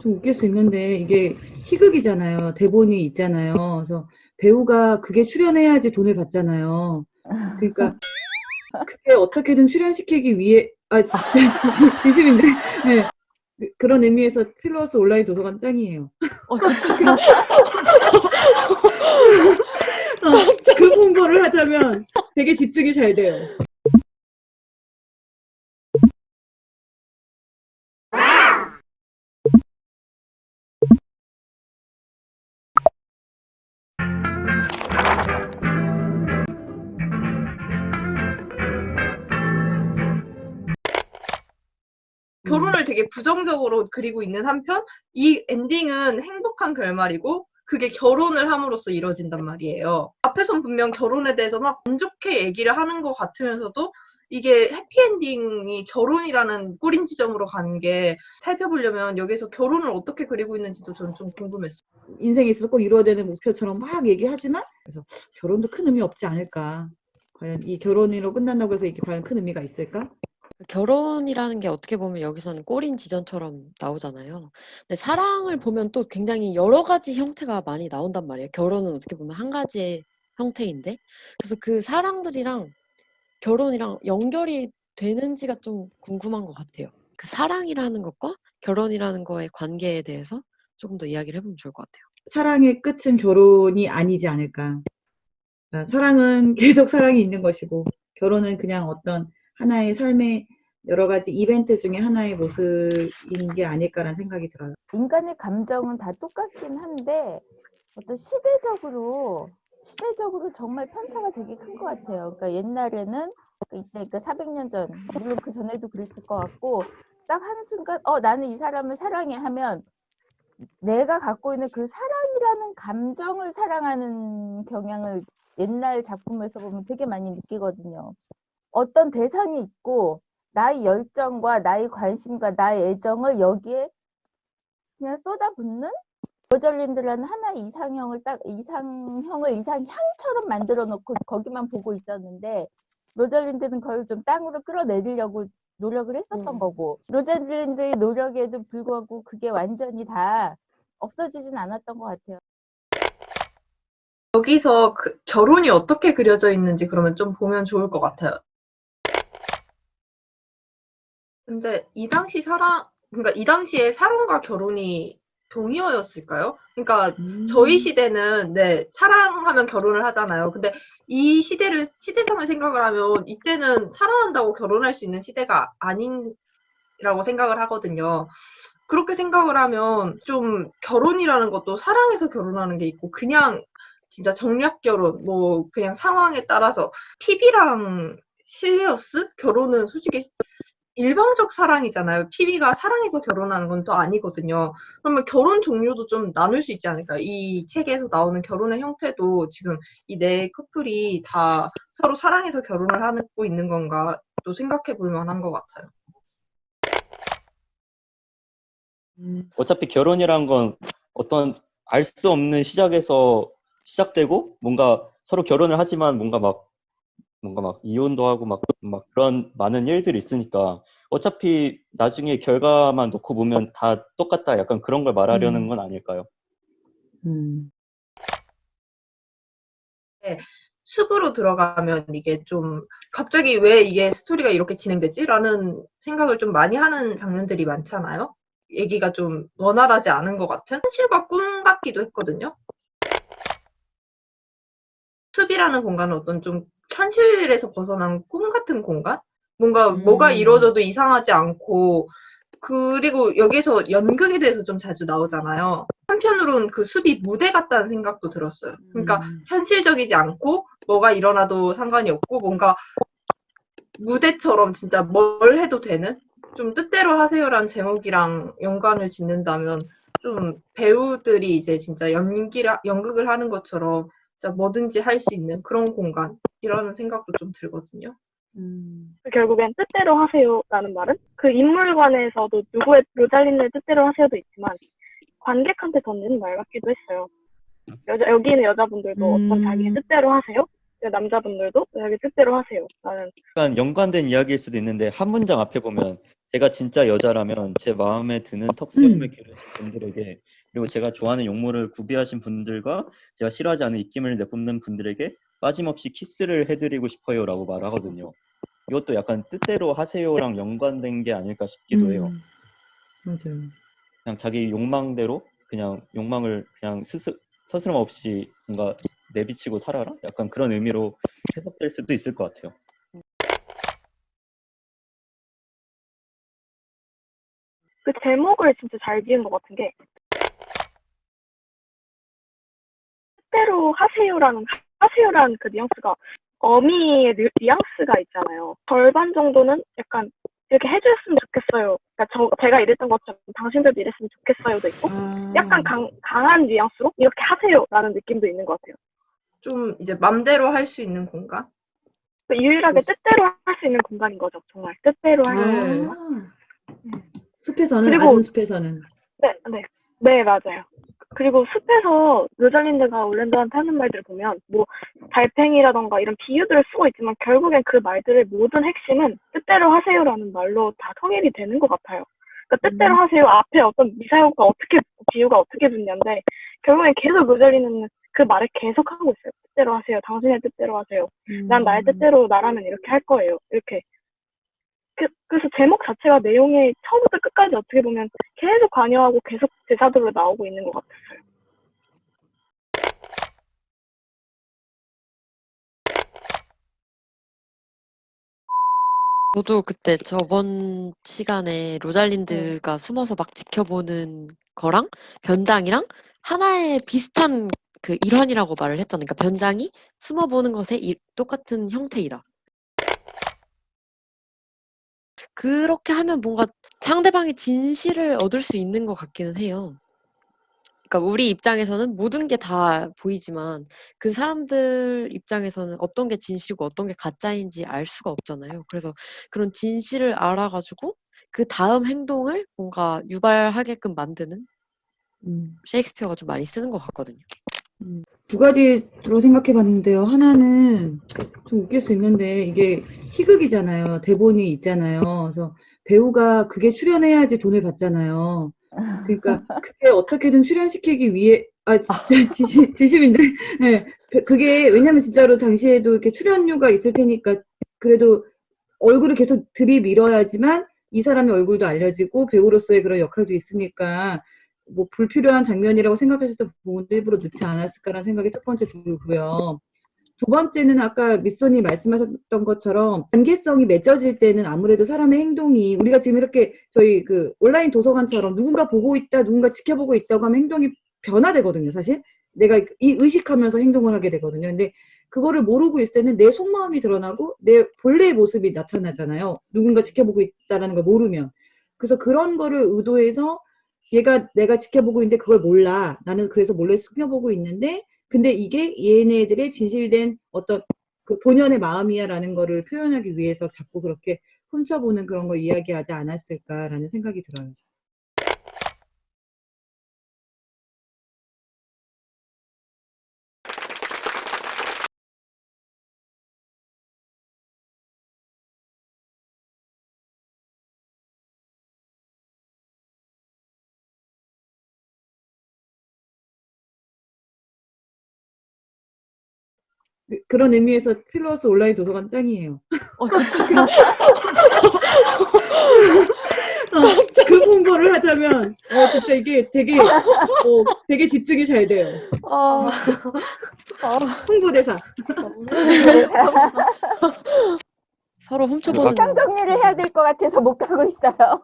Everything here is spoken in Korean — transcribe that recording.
좀 웃길 수 있는데 이게 희극이잖아요. 대본이 있잖아요. 그래서 배우가 그게 출연해야지 돈을 받잖아요. 그러니까 그게 어떻게든 출연시키기 위해 진심인데 네. 그런 의미에서 필로워스 온라인 도서관 짱이에요. 갑자기 그 홍보를 하자면 되게 집중이 잘 돼요. 결혼을 되게 부정적으로 그리고 있는 한편 이 엔딩은 행복한 결말이고 그게 결혼을 함으로써 이루어진단 말이에요. 앞에선 분명 결혼에 대해서 막 안 좋게 얘기를 하는 것 같으면서도 이게 해피엔딩이 결혼이라는 꼬린 지점으로 가는 게 살펴보려면 여기서 결혼을 어떻게 그리고 있는지도 저는 좀 궁금했어요. 인생에 있어서 꼭 이루어야 되는 목표처럼 막 얘기하지만 그래서 결혼도 큰 의미 없지 않을까. 과연 이 결혼으로 끝난다고 해서 이게 과연 큰 의미가 있을까? 결혼이라는 게 어떻게 보면 여기서는 꼬린 지전처럼 나오잖아요. 근데 사랑을 보면 또 굉장히 여러 가지 형태가 많이 나온단 말이에요. 결혼은 어떻게 보면 한 가지의 형태인데. 그래서 그 사랑들이랑 결혼이랑 연결이 되는지가 좀 궁금한 것 같아요. 그 사랑이라는 것과 결혼이라는 거의 관계에 대해서 조금 더 이야기를 해보면 좋을 것 같아요. 사랑의 끝은 결혼이 아니지 않을까. 그러니까 사랑은 계속 사랑이 있는 것이고 결혼은 그냥 어떤 하나의 삶의 여러 가지 이벤트 중에 하나의 모습인 게 아닐까라는 생각이 들어요. 인간의 감정은 다 똑같긴 한데 어떤 시대적으로 정말 편차가 되게 큰 것 같아요. 그러니까 옛날에는 이때 그러니까 400년 전 물론 그 전에도 그랬을 것 같고 딱 한순간 나는 이 사람을 사랑해 하면 내가 갖고 있는 그 사랑이라는 감정을 사랑하는 경향을 옛날 작품에서 보면 되게 많이 느끼거든요. 어떤 대상이 있고 나의 열정과 나의 관심과 나의 애정을 여기에 그냥 쏟아붓는 로잘린드라는 하나의 이상형처럼 만들어 놓고 거기만 보고 있었는데 로잘린드는 그걸 좀 땅으로 끌어내리려고 노력을 했었던 거고 로잘린드의 노력에도 불구하고 그게 완전히 다 없어지진 않았던 것 같아요. 여기서 그 결혼이 어떻게 그려져 있는지 그러면 좀 보면 좋을 것 같아요. 근데 그러니까 이 당시에 사랑과 결혼이 동의어였을까요? 그러니까 저희 시대는 네, 사랑하면 결혼을 하잖아요. 근데 이 시대상을 생각을 하면 이때는 사랑한다고 결혼할 수 있는 시대가 아닌라고 생각을 하거든요. 그렇게 생각을 하면 좀 결혼이라는 것도 사랑해서 결혼하는 게 있고 그냥 진짜 정략 결혼 뭐 그냥 상황에 따라서 피비랑 실레어스 결혼은 솔직히 일방적 사랑이잖아요. 피비가 사랑해서 결혼하는 건 또 아니거든요. 그러면 결혼 종류도 좀 나눌 수 있지 않을까요? 이 책에서 나오는 결혼의 형태도 지금 이 네 커플이 다 서로 사랑해서 결혼을 하고 있는 건가 또 생각해 볼 만한 것 같아요. 어차피 결혼이란 건 어떤 알 수 없는 시작에서 시작되고 뭔가 서로 결혼을 하지만 뭔가 막 이혼도 하고 막 그런 많은 일들이 있으니까 어차피 나중에 결과만 놓고 보면 다 똑같다 약간 그런 걸 말하려는 건 아닐까요? 네, 숲으로 들어가면 이게 좀 갑자기 왜 이게 스토리가 이렇게 진행되지? 라는 생각을 좀 많이 하는 장면들이 많잖아요. 얘기가 좀 원활하지 않은 것 같은 현실과 꿈 같기도 했거든요. 숲이라는 공간은 어떤 좀 현실에서 벗어난 꿈 같은 공간? 뭐가 이루어져도 이상하지 않고 그리고 여기서 연극에 대해서 좀 자주 나오잖아요. 한편으로는 그 숲이 무대 같다는 생각도 들었어요. 그러니까 현실적이지 않고 뭐가 일어나도 상관이 없고 뭔가 무대처럼 진짜 뭘 해도 되는 좀 뜻대로 하세요라는 제목이랑 연관을 짓는다면 좀 배우들이 이제 진짜 연극을 하는 것처럼 진짜 뭐든지 할 수 있는 그런 공간이라는 생각도 좀 들거든요. 결국엔 뜻대로 하세요라는 말은 그 인물관에서도 누구의 로잘린의 뜻대로 하세요도 있지만 관객한테 던지는 말 같기도 했어요. 여기 있는 여자분들도 어떤 자기의 뜻대로 하세요? 남자분들도 자기 뜻대로 하세요. 라는 약간 연관된 이야기일 수도 있는데 한 문장 앞에 보면 제가 진짜 여자라면 제 마음에 드는 턱수염을 기르신 분들에게, 그리고 제가 좋아하는 용모를 구비하신 분들과 제가 싫어하지 않는 입김을 내뿜는 분들에게 빠짐없이 키스를 해드리고 싶어요라고 말하거든요. 이것도 약간 뜻대로 하세요랑 연관된 게 아닐까 싶기도 해요. 맞아요. 그냥 자기 욕망대로 그냥 욕망을 그냥 서스럼 없이 뭔가 내비치고 살아라? 약간 그런 의미로 해석될 수도 있을 것 같아요. 그 제목을 진짜 잘 지은 것 같은 게 뜻대로 하세요라는 그 뉘앙스가 어미의 뉘앙스가 있잖아요. 절반 정도는 약간 이렇게 해줬으면 좋겠어요. 그러니까 제가 이랬던 것처럼 당신들도 이랬으면 좋겠어요도 있고 약간 강한 뉘앙스로 이렇게 하세요라는 느낌도 있는 것 같아요. 좀 이제 맘대로 할 수 있는 공간? 유일하게 뜻대로 할 수 있는 공간인 거죠. 정말 뜻대로 할 수 있는 공간. 숲에서는, 그리고- 아둔 숲에서는. 네, 맞아요. 그리고 숲에서 로잘린드가 올랜도한테 하는 말들을 보면 뭐 달팽이라던가 이런 비유들을 쓰고 있지만 결국엔 그 말들의 모든 핵심은 뜻대로 하세요라는 말로 다 통일이 되는 것 같아요. 그러니까 뜻대로 하세요 앞에 어떤 미사여가 어떻게 비유가 어떻게 붙냐인데 결국엔 계속 로잘린드는 그 말을 계속 하고 있어요. 뜻대로 하세요. 당신의 뜻대로 하세요. 난 나의 뜻대로 나라면 이렇게 할 거예요. 이렇게. 그래서 제목 자체가 내용이 처음부터 끝까지 어떻게 보면 계속 관여하고 계속 대사들로 나오고 있는 것 같았어요. 저도 그때 저번 시간에 로잘린드가 숨어서 막 지켜보는 거랑 변장이랑 하나의 비슷한 그 일환이라고 말을 했잖아요. 그러니까 변장이 숨어보는 것의 똑같은 형태이다. 그렇게 하면 뭔가 상대방의 진실을 얻을 수 있는 것 같기는 해요. 그러니까 우리 입장에서는 모든 게 다 보이지만 그 사람들 입장에서는 어떤 게 진실이고 어떤 게 가짜인지 알 수가 없잖아요. 그래서 그런 진실을 알아가지고 그 다음 행동을 뭔가 유발하게끔 만드는 셰익스피어가 좀 많이 쓰는 것 같거든요. 두 가지로 생각해 봤는데요. 하나는 좀 웃길 수 있는데 이게 희극이잖아요. 대본이 있잖아요. 그래서 배우가 그게 출연해야지 돈을 받잖아요. 그러니까 그게 어떻게든 출연시키기 위해 진짜 지심인데 네, 그게 왜냐면 진짜로 당시에도 이렇게 출연료가 있을 테니까 그래도 얼굴을 계속 들이밀어야지만 이 사람의 얼굴도 알려지고 배우로서의 그런 역할도 있으니까 뭐 불필요한 장면이라고 생각하셨던 부분도 일부러 넣지 않았을까라는 생각이 첫 번째 들고요. 두 번째는 아까 미소님 말씀하셨던 것처럼 관계성이 맺어질 때는 아무래도 사람의 행동이 우리가 지금 이렇게 저희 그 온라인 도서관처럼 누군가 보고 있다, 누군가 지켜보고 있다고 하면 행동이 변화되거든요, 사실. 내가 이 의식하면서 행동을 하게 되거든요. 근데 그거를 모르고 있을 때는 내 속마음이 드러나고 내 본래의 모습이 나타나잖아요. 누군가 지켜보고 있다라는 걸 모르면. 그래서 그런 거를 의도해서 내가 지켜보고 있는데 그걸 몰라. 나는 그래서 몰래 숨겨보고 있는데 근데 이게 얘네들의 진실된 어떤 그 본연의 마음이야라는 거를 표현하기 위해서 자꾸 그렇게 훔쳐보는 그런 걸 이야기하지 않았을까라는 생각이 들어요. 그런 의미에서 필로워스 온라인 도서관 짱이에요. 진짜. 그 홍보를 하자면 진짜 이게 되게 집중이 잘 돼요. 홍보대사. 서로 훔쳐보는 책상 정리를 해야 될 것 같아서 못 가고 있어요.